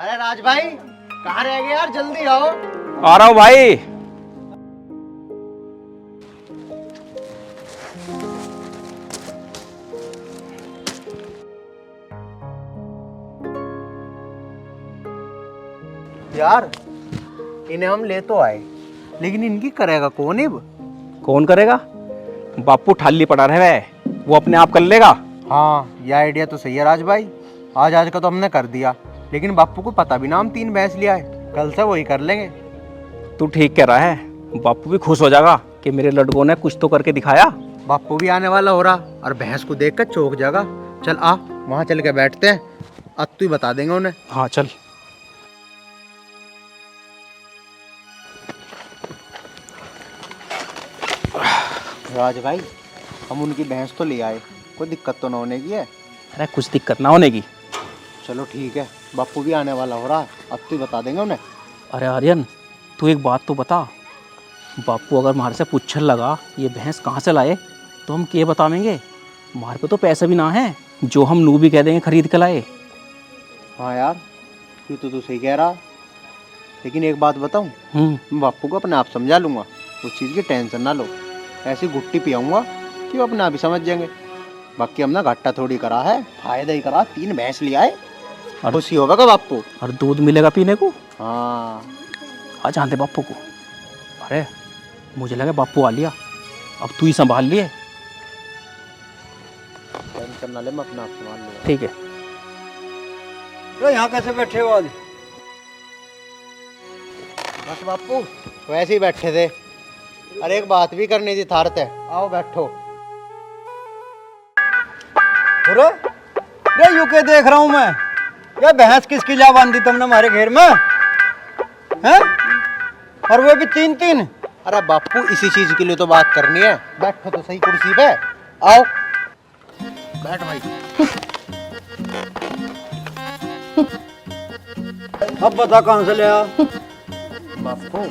अरे राज भाई कहाँ रह गए यार, जल्दी आओ। आ रहा हूँ भाई। यार इन्हें हम ले तो आए, लेकिन इनकी करेगा कौन अब? कौन करेगा? बापू ठाली पड़ा रहे है, वो अपने आप कर लेगा। हाँ ये आइडिया तो सही है राज भाई। आज का तो हमने कर दिया, लेकिन बापू को पता भी ना हम 3 भैंस ले आए। कल से वही कर लेंगे। तू ठीक कह रहा है, बापू भी खुश हो जाएगा कि मेरे लड़कों ने कुछ तो करके दिखाया। बापू भी आने वाला हो रहा और भैंस को देख कर चौंक जाएगा। चल आ वहाँ चल के बैठते हैं, अब तू ही बता देंगे उन्हें। हाँ चल। राज भाई हम उनकी भैंस तो ले आए, कोई दिक्कत तो ना होने की है? अरे कुछ दिक्कत ना होने की। चलो ठीक है, बापू भी आने वाला हो रहा है, अब तू ही बता देंगे उन्हें। अरे आर्यन तू एक बात तो बता, बापू अगर हमारे से पूछने लगा ये भैंस कहाँ से लाए तो हम क्या बतावेंगे? हमारे पे तो पैसे भी ना है जो हम नू भी कह देंगे खरीद के लाए। हाँ यार ये तो तू सही कह रहा, लेकिन एक बात बताऊं, मैं बापू को अपने आप समझा लूंगा, उस चीज़ की टेंशन ना लो। ऐसी गुट्टी पियाऊंगा कि वो अपने आप ही समझ जाएंगे। बाकी हमने घाटा थोड़ी करा है, फायदा ही करा। 3 भैंस ले आए, खुशी होगा का बापू। और दूध मिलेगा पीने को। हाँ आ जानते बापू को। अरे मुझे लगा बापू आ लिया, अब तू ही संभाल लिए। टेंशन ना ले, मैं अपने आप संभाल लूंगा। ठीक है। तो यहाँ कैसे बैठे हो आज? बस बापू वैसे ही बैठे थे। अरे एक बात भी करनी थी थारते, आओ बैठो। अरे ये यूं के देख रहा हूँ मैं, ये भैंस किसकी ला बांधी तुमने हमारे घेर में हैं? और वो भी 3-3। अरे बापू इसी चीज के लिए तो बात करनी है, बैठो तो सही कुर्सी पे। आओ बैठ भाई। अब बता कहाँ से ले आ? बापू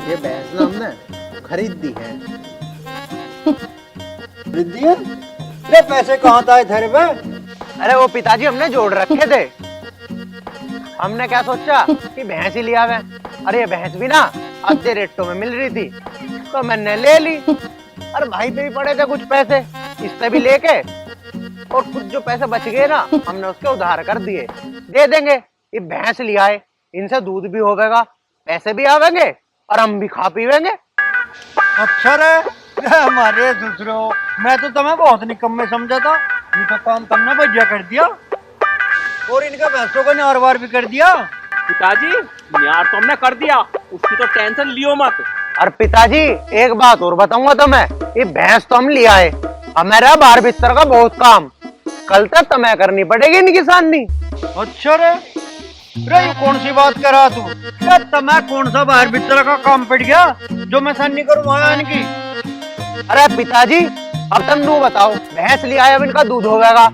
ये भैंस ना हमने खरीद दी है। खरीद दिए? ये पैसे कहाँ था तेरे पे? अरे वो पिताजी हमने जोड़ रखे थे। हमने क्या सोचा कि भैंस ही लिया हुआ। अरे ये भैंस भी ना आधे रेटों में मिल रही थी तो मैंने ले ली। अरे भाई पे भी पड़े थे कुछ पैसे, इससे भी लेके, और कुछ जो पैसे बच गए ना हमने उसके उधार कर दिए। दे देंगे, ये भैंस लिया है, इनसे दूध भी होगा, पैसे भी आवेंगे और हम भी खा पीवेंगे। अच्छा रे, ये हमारे दूसरों, मैं तो तुम्हें बहुत निकम्मे समझा था। ये तो काम तुमने बढ़िया कर दिया, और इनका भैंसों को न्यार भी कर दिया। पिताजी यार तो हमने कर दिया, उसकी तो टेंशन लियो मत। और पिताजी एक बात और बताऊंगा तुम्हें, ये भैंस तो हम लिया है, हमारा बाहर बिस्तर का बहुत काम, कल तक तुम्हें करनी पड़ेगी इनकी साननी। अच्छा रे, ये कौन सी बात कर रहा तू? क्या तुम्हें कौन सा बाहर भीतर का काम पड़ गया जो मैं सानी करूँ वहाँ इनकी? अरे पिताजी अब तुम नू बताओ, भैंस लिया है, अब इनका दूध होगा,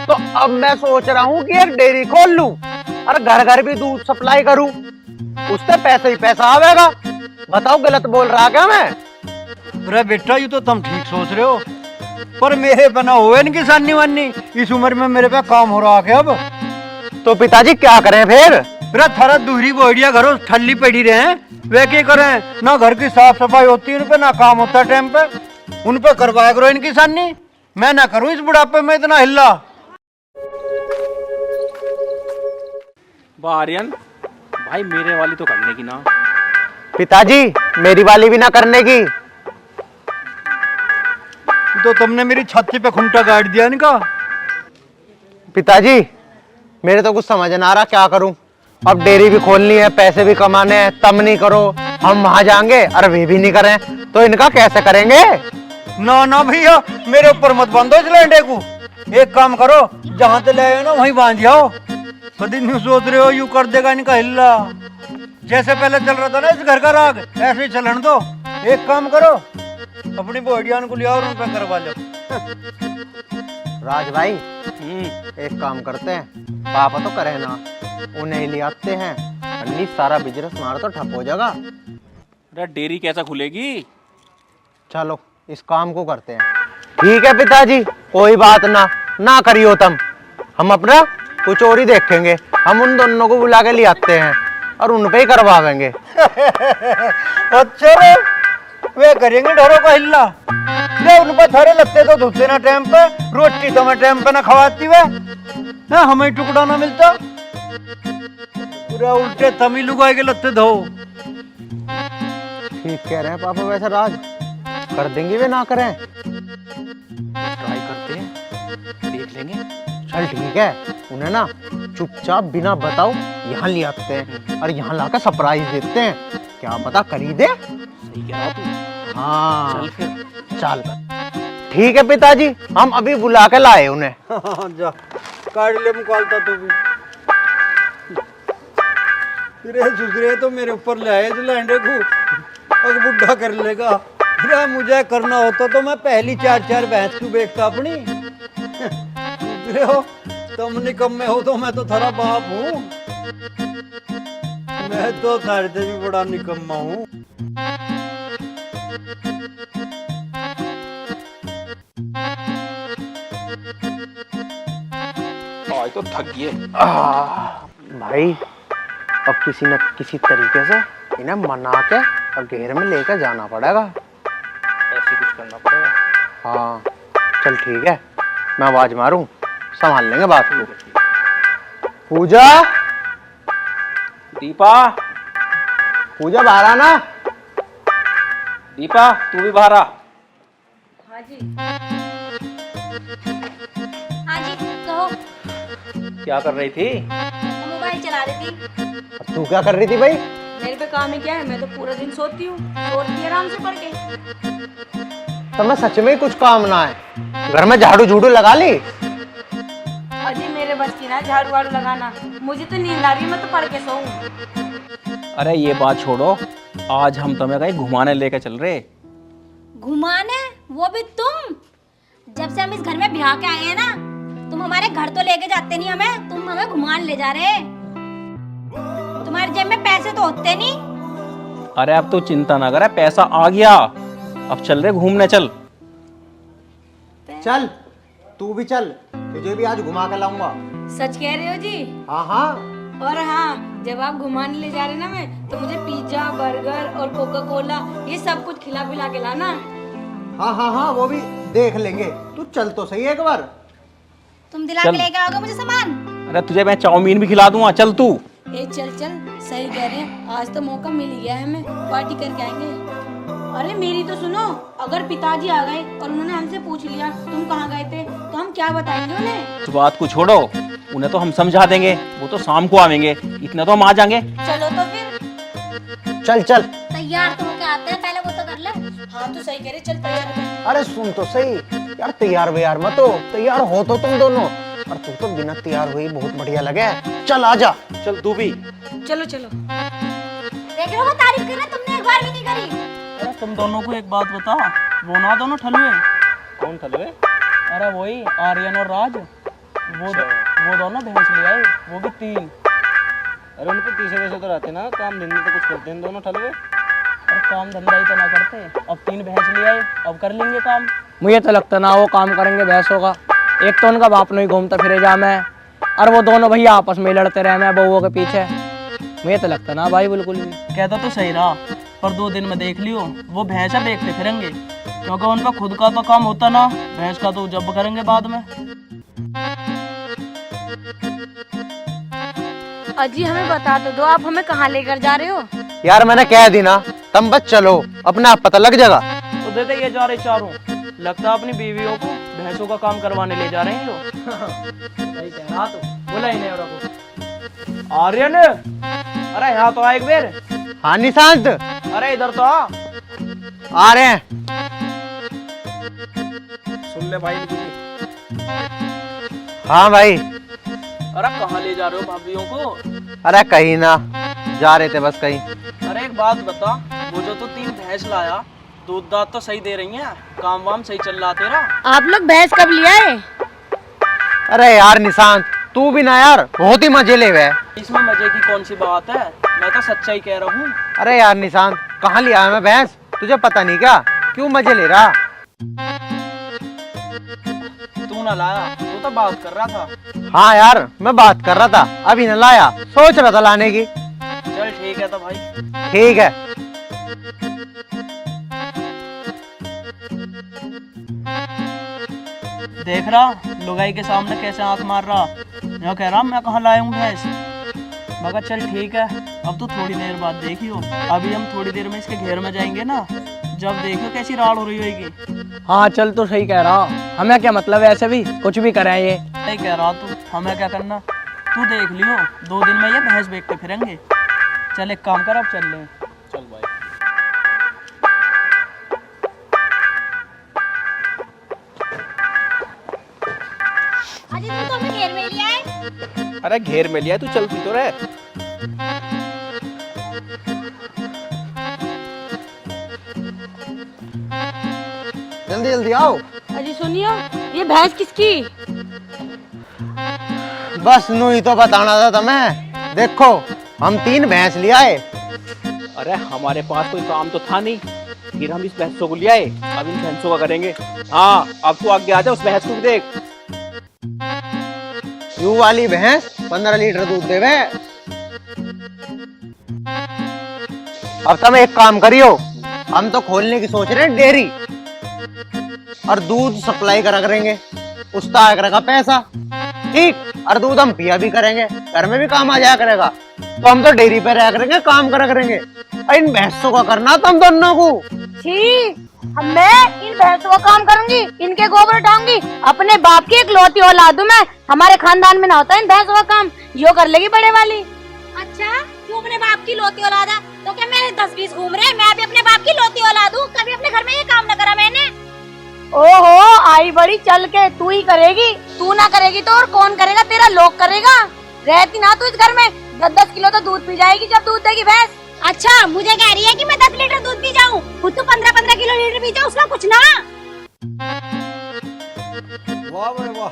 तो अब मैं सोच रहा हूँ कि एक डेयरी खोल लूं और घर घर भी दूध सप्लाई करूं, उससे पैसे ही पैसा आवेगा। बताओ गलत बोल रहा क्या मैं? अरे बेटा ये तो तुम ठीक सोच रहे हो, पर मेरे बना हुए इनकी सानी वानी, इस उम्र में मेरे पे काम हो रहा है अब। तो पिताजी क्या करें फिर? अरे थारा दूसरी बोड़िया घरों ठल्ली पड़ी रहे, वे क्या करें? ना घर की साफ सफाई होती है उन पे, ना काम होता टाइम पे, उन पे करवाया करो इनकी सानी। मैं ना करूं इस बुढ़ापे में इतना हिल्ला। आर्यन भाई मेरे वाली तो करने की ना। पिताजी मेरी वाली भी ना करने की। तो तुमने मेरी छाती पे खुंटा गाड़ दिया इनका। पिताजी मेरे तो कुछ समझ ना आ रहा क्या करूं। अब डेयरी भी खोलनी है, पैसे भी कमाने हैं, तब नहीं करो, हम वहां जाएंगे और वे भी नहीं करें, तो इनका कैसे करेंगे? ना ना भैया मेरे ऊपर मत बांधो इस लैंडे को। एक काम करो, जहां से ले आए ना वहीं बांध जाओ। कभी नहीं सोच रहे हो यूं कर देगा इनका हिल्ला। जैसे पहले चल रहा था ना इस घर का राग, ऐसे ही चलन दो। एक काम करो, अपनी बोडियान को ले आओ और उन पे करवा लो। राज भाई एक काम करते हैं, पापा तो करे ना, उन्हें ले आते हैं, अन्नी सारा बिजनेस हमारा तो ठप हो जाएगा। अरे डेयरी कैसा खुलेगी? चलो इस काम को करते हैं। ठीक है पिताजी, कोई बात ना करियो तुम, हम अपना कुछ और ही देखेंगे। हम उन दोनों को बुला के ले आते हैं और उन पे ही करवावेंगे। अच्छा रे, वे करेंगे ढोरों का हिल्ला। ले उन पर थारे लगते तो धुलते ना टाइम पे, रोटी तो मैं टाइम पे ना खवाती वे ना, हमें टुकड़ा ना मिलता। पूरा उल्टे तमिल लुगाई के लगते धो। ठीक कह रहे हैं पापा, वैसे राज कर देंगे वे ना करें। ट्राई करते हैं, देख लेंगे। चल ठीक है, उन्हें ना चुपचाप बिना बताओ यहाँ ले आते हैं और यहाँ लाकर सरप्राइज देते हैं, क्या पता खरीदे। सही कह रहा तू। हाँ चल फिर। चल ठीक है पिताजी, हम अभी बुला के लाए उन्हें। जा काट ले मुकालता तू भी। तेरे दूसरे तो मेरे ऊपर ले आए लैंडे को, अब बुढ़ा कर लेगा। फिर मुझे करना होता तो मैं पहली 4-4 भैंस क्यों बेचता अपनी। दूसरे हो तुम निकम्मे हो तो मैं तो थारा बाप हूँ। मैं तो थारे से भी बड़ा निकम्मा हूँ। आज तो थक गए। भाई अब किसी न किसी तरीके से इन्हें मना के और घेर में लेकर जाना पड़ेगा। ऐसे कुछ करना पड़ेगा। हाँ चल ठीक है, मैं आवाज मारूं, संभाल लेंगे बात को। पूजा, दीपा, पूजा बाहर आना। दीपा तू भी बाहर आ। हाँ जी। हाँ जी कहो। क्या कर रही थी? मैं मोबाइल चला रही थी। अब तू क्या कर रही थी भाई? मेरे पे काम ही क्या है, मैं तो पूरा दिन सोती हूँ, सोती आराम से पढ़ के। तो मैं सच में ही कुछ काम ना है, घर में झाड़ू झूड़ू लगा ली। अजी मेरे बस की ना झाड़ू वाड़ू लगाना, मुझे तो नींद आ रही है, मैं तो पढ़ के सोऊं। अरे ये बात छोड़ो, आज हम तुम्हें कहीं घुमाने लेके चल रहे। घुमाने? वो भी तुम? जब से हम इस घर में ब्याह के आए हैं ना, तुम हमारे घर तो लेके जाते नहीं हमें, तुम हमें घुमाने ले जा रहे। तुम्हारे जेब में पैसे तो होते नहीं। अरे अब तो चिंता ना करे, पैसा आ गया, अब चल रहे घूमने। चल चल तू भी चल, तुझे भी आज घुमा के लाऊंगा। सच कह रहे हो जी? हाँ हाँ। और हाँ, जब आप घुमाने ले जा रहे ना मैं, तो मुझे पिज्जा, बर्गर और कोका कोला ये सब कुछ खिला पिला के लाना। हाँ हाँ हाँ, वो भी देख लेंगे, तू चल तो सही एक बार। तुम दिला चल। के लेके आओगे मुझे सामान? अरे तुझे मैं चाउमीन भी खिला दूंगा, चल तू। ए चल चल, सही कह रहे हैं, आज तो मौका मिल गया है, हमें पार्टी करके आएंगे। अरे मेरी तो सुनो, अगर पिताजी आ गए और उन्होंने हमसे पूछ लिया तुम कहाँ गए थे, तो हम क्या बताएंगे उन्हें? तो बात को छोड़ो, उन्हें तो हम समझा देंगे, वो तो शाम को आवेंगे, इतना तो हम आ जाएंगे। चलो तो फिर। चल चल। तैयार तो होके आते हैं, पहले वो तो कर ले। हाँ तो सही कह रहे, चल तैयार हो गए। अरे सुन तो सही यार, तैयार व्यार मत हो, तैयार हो तो तुम दोनों, और तू तो बिना तैयार हुई बहुत बढ़िया लगे। चल आजा। चल तू भी। चलो चलो। देख रहे हो वो तारीफ कर रहे हैं, तुमने एक बार भी नहीं करी। अरे तुम दोनों को एक बात बता, वो ना दोनों ठलुए। कौन ठलुए? अरे वही आर्यन और राज, वो दोनों भैंस ले आए, वो भी 3। अरे उनको पीछे वैसे तो रहते ना, काम धंधे तो कुछ करते हैं दोनों ठलवे। और काम धंधा ही तो ना करते, अब 3 भैंस ले आए, अब कर लेंगे काम। मुझे तो लगता ना वो काम करेंगे भैंसों का। एक तो उनका बाप नहीं घूमता फिरे जा मैं, और वो दोनों भैया आपस में लड़ते रहे मैं बहुओं के पीछे। मुझे तो लगता ना भाई बिल्कुल भी। कहता तो सही रहा, पर 2 दिन में देख लियो, वो भैंसा देखते फिरेंगे, क्योंकि उनका खुद का तो काम होता ना, भैंस का तो जब करेंगे बाद में। अजी हमें बता तो दो, आप हमें कहाँ लेकर जा रहे हो? यार मैंने कह दी ना, तुम बस चलो, अपने आप पता लग जाएगा। तो दे दे ये जा रहे चारों, लगता अपनी बीवियों को भैंसों का काम करवाने ले जा रहे हैं लोग। सही कह रहा तू, बोला ही नहीं को। आर्यन, अरे यहाँ तो आ एक बेर। हाँ निशांत, अरे इधर तो आ रहे हैं। सुन ले भाई। हाँ भाई। अरे कहाँ ले जा रहे हो भाभियों को? अरे कहीं ना, जा रहे थे बस कहीं। अरे एक बात बता, वो जो तू 3 भैंस लाया, दूध दाद तो सही दे रही हैं, काम वाम सही चल रहा तेरा? आप लोग भैंस कब लिया है? अरे यार निशांत, तू भी ना यार, बहुत ही मजे ले हुए। इसमें मजे की कौन सी बात है, मैं तो सच्चाई कह रहा हूँ। अरे यार निशांत, कहाँ लिया है मैं भैंस, तुझे पता नहीं क्या? क्यों मजे ले रहा? तू ना लाया, तू तो बात कर रहा था। हाँ यार, मैं बात कर रहा था, अभी न लाया, सोच रहा था लाने की। चल ठीक है तो भाई। ठीक है। देख रहा लुगाई के सामने कैसे आंख मार रहा, मैं कह रहा मैं कहाँ लाया हूँ भैंस। मगर चल ठीक है, अब तो थोड़ी देर बाद देखियो, अभी हम थोड़ी देर में इसके घेर में जाएंगे ना, जब देखो कैसी राड़ हो रही होगी। हाँ चल, तो सही कह रहा, हमें क्या मतलब है, ऐसे भी कुछ भी करें ये। नहीं कह रहा तू, हमें क्या करना, तू देख लियो, 2 दिन में ये भैंस बेच के फिरेंगे। चल एक काम कर, अब चल लें। चल भाई। अजी तू तो हमें घेर में लिया है। अरे घेर में लिया, तू चलती तो रहे। जल्दी जल्दी आओ। अजी सुनियो, ये भैंस किसकी? बस नू ही तो बताना था तुम्हें। देखो, हम 3 भैंस ले आए। अरे हमारे पास कोई काम तो था नहीं, फिर हम इस भैंसों को ले आए, अब इन भैंसों का करेंगे। हाँ अब तू आगे आ जा, उस भैंस को भी देख। यू वाली भैंस 15 लीटर दूध देवे। अब तुम एक काम करियो, हम तो खोलने की सोच रहे हैं डेयरी, और दूध सप्लाई करा करेंगे, उसका आया करेगा पैसा, ठीक, और दूध हम पिया भी करेंगे, घर में भी काम आ जाया करेगा। तो हम तो डेयरी पे रहा करेंगे, काम करा करेंगे। और इन भैंसों का करना तुम दोनों को। छी, मैं इन भैंसों का काम करूंगी, इनके गोबर उठाऊंगी, अपने बाप की इकलौती औलाद हूं मैं, हमारे खानदान में ना होता इन भैंसों का काम, यो कर लेगी बड़े वाली। अच्छा तू अपने बाप की लोती औलाद है, तो क्या मेरे 10-20 घूम रहे हैं? मैं भी अपने बाप की लोती औलाद हूँ, कभी अपने घर में ये काम न करा मैंने। ओहो, आई बड़ी चल के, तू ही करेगी, तू ना करेगी तो और कौन करेगा, तेरा लोग करेगा। रहती ना तू इस घर में, 10-10 किलो तो दूध पी जाएगी जब दूध देगी भैंस। अच्छा मुझे कह रही है कि मैं 10 लीटर दूध पी जाऊँ, खुद तो 15-15 किलो लीटर पी जाऊँ, उसका कुछ ना। वाह भाई वाह,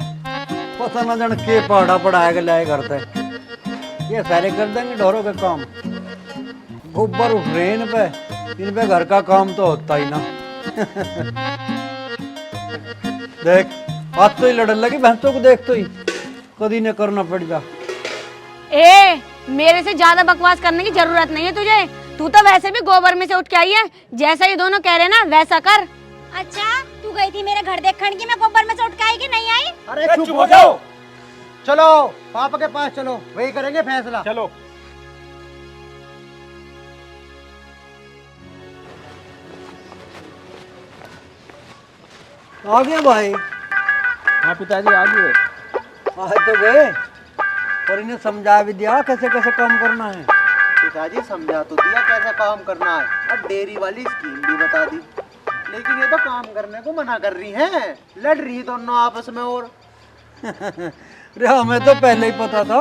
पता न जान के पढ़ा पढ़ाया लाए घर से, ये सारे कर देंगे ढोरों के काम। गोबर उठ रहे इन पे घर का काम तो होता ही ना। देख आज तो ही लड़न लगी भैंसों को, देख तो ही कभी न करना पड़ जा। ए, मेरे से ज्यादा बकवास करने की जरूरत नहीं है तुझे, तू तो वैसे भी गोबर में से उठ के आई है, जैसा ये दोनों कह रहे ना वैसा कर। अच्छा तू गई थी मेरे घर देखने की मैं गोबर में से उठ के आई कि नहीं आई? अरे चुप हो जाओ, चलो पापा के पास चलो, वही करेंगे फैसला। चलो। आ गया भाई। हाँ पिताजी आ गए। आए तो गए, और इन्हें समझा भी दिया कैसे कैसे काम करना है। पिताजी समझा तो दिया कैसा काम करना है, और डेयरी वाली स्कीम भी बता दी, लेकिन ये तो काम करने को मना कर रही हैं, लड़ रही दोनों आपस में। और रे हमें तो पहले ही पता था,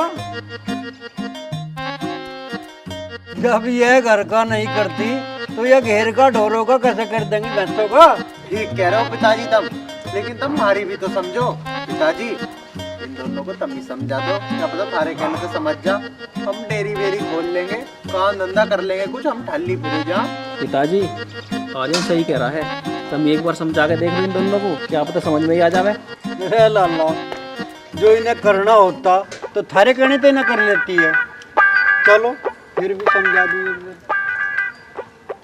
जब ये घर का नहीं करती तो ये घेर का ढोरों का कैसे कर देंगे भैंसों का। ठीक कह रहे हो पिताजी तुम, लेकिन तुम हमारी भी तो समझो। पिताजी इन दोनों को तुम ही समझा दो, क्या पता थारे कहने से समझ जा, हम डेयरी वेरी खोल लेंगे, काम धंधा कर लेंगे कुछ, हम ठल्ली फिर जा। पिताजी आर्यन सही कह रहा है, तुम एक बार समझा के देख लो इन दोनों को, क्या पता समझ में ही आ जावे। रे लाला, जो इन्हें करना होता तो थारे कहने तो इन्हें कर लेती है। चलो फिर भी समझा दूंगी।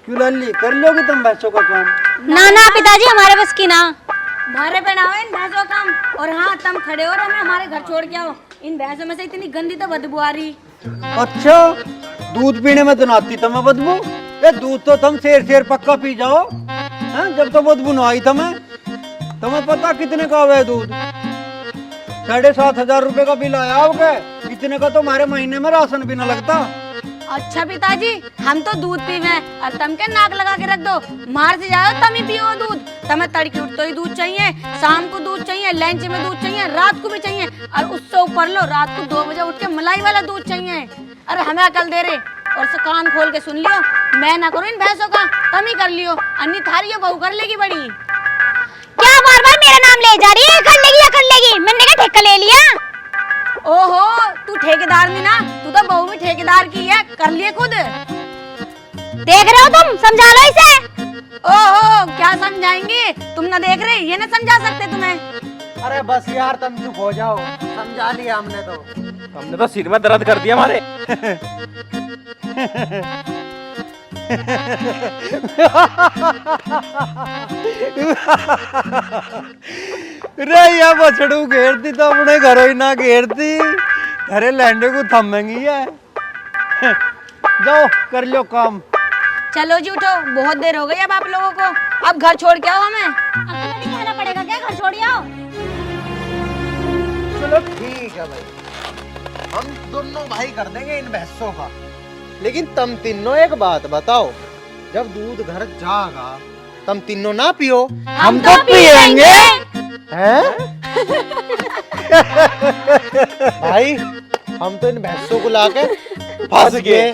क्यों लाली, कर लोगे तुम भैंसों का काम? ना ना पिताजी हमारे बस की ना। मारे पे ना हो इन भैंसों का काम, और हाँ तुम खड़े हो रहे, मैं हमारे घर छोड़ के आओ, इन भैंसों में से इतनी गंदी तो बदबू आ रही। अच्छा दूध पीने में तो नाती तुम्हें बदबू, ये दूध तो तुम शेर पक्का पी जाओ हैं, जब तो बदबू ना आई तुम्हें पता कितने का हुआ है दूध? 7,500 रुपए का बिल आया होगा, इतने का तो हमारे महीने में राशन भी ना लगता। अच्छा पिताजी, हम तो दूध पीवे और तुम के नाक लगा के रख दो, मार से जाओ तुम ही पियो दूध। तुम्हें तड़के उठते ही दूध चाहिए, शाम को दूध चाहिए, लंच में दूध चाहिए, रात को भी चाहिए, और उससे ऊपर लो रात को 2 बजे उठ के मलाई वाला दूध चाहिए। अरे हमें अकल दे रहे, और से कान खोल के सुन लियो, मैं ना करूँ इन भैंसों का, तुम ही कर लियो, अन्य थारी बहू कर लेगी बड़ी। क्या बार बार मेरा नाम ले जा रही है? कर लेगी या कर लेगी, मैंने क्या ठेका ले लिया? ओहो, तू ठेकेदार नहीं ना, तू तो बहू भी ठेकेदार की है, कर लिए खुद। देख रहे हो तुम, समझा लो इसे। ओहो, क्या समझाएंगे, तुम ना देख रहे, ये ना समझा सकते तुम्हें। अरे बस यार तुम चुप हो जाओ, समझा लिया हमने तो। हमने तो सिर में दर्द कर दिया हमारे। रे या बछड़ू घेरती तो अपने घरों ही ना घेरती, अरे लैंडे को थमेंगी है। जाओ कर लो काम। चलो जी उठो, बहुत देर हो गई अब आप लोगों को, अब घर छोड़ के आओ हमें। अब तुम्हें नहीं कहना पड़ेगा क्या घर छोड़ आओ? चलो ठीक है भाई, हम दोनों भाई कर देंगे इन भैंसों का। लेकिन तुम तीनों एक बात बताओ, जब दूध घर जाएगा तुम तीनों ना पियो? हम तो पिएंगे। हैं? भाई हम तो इन भैंसों को लाके फंस गए।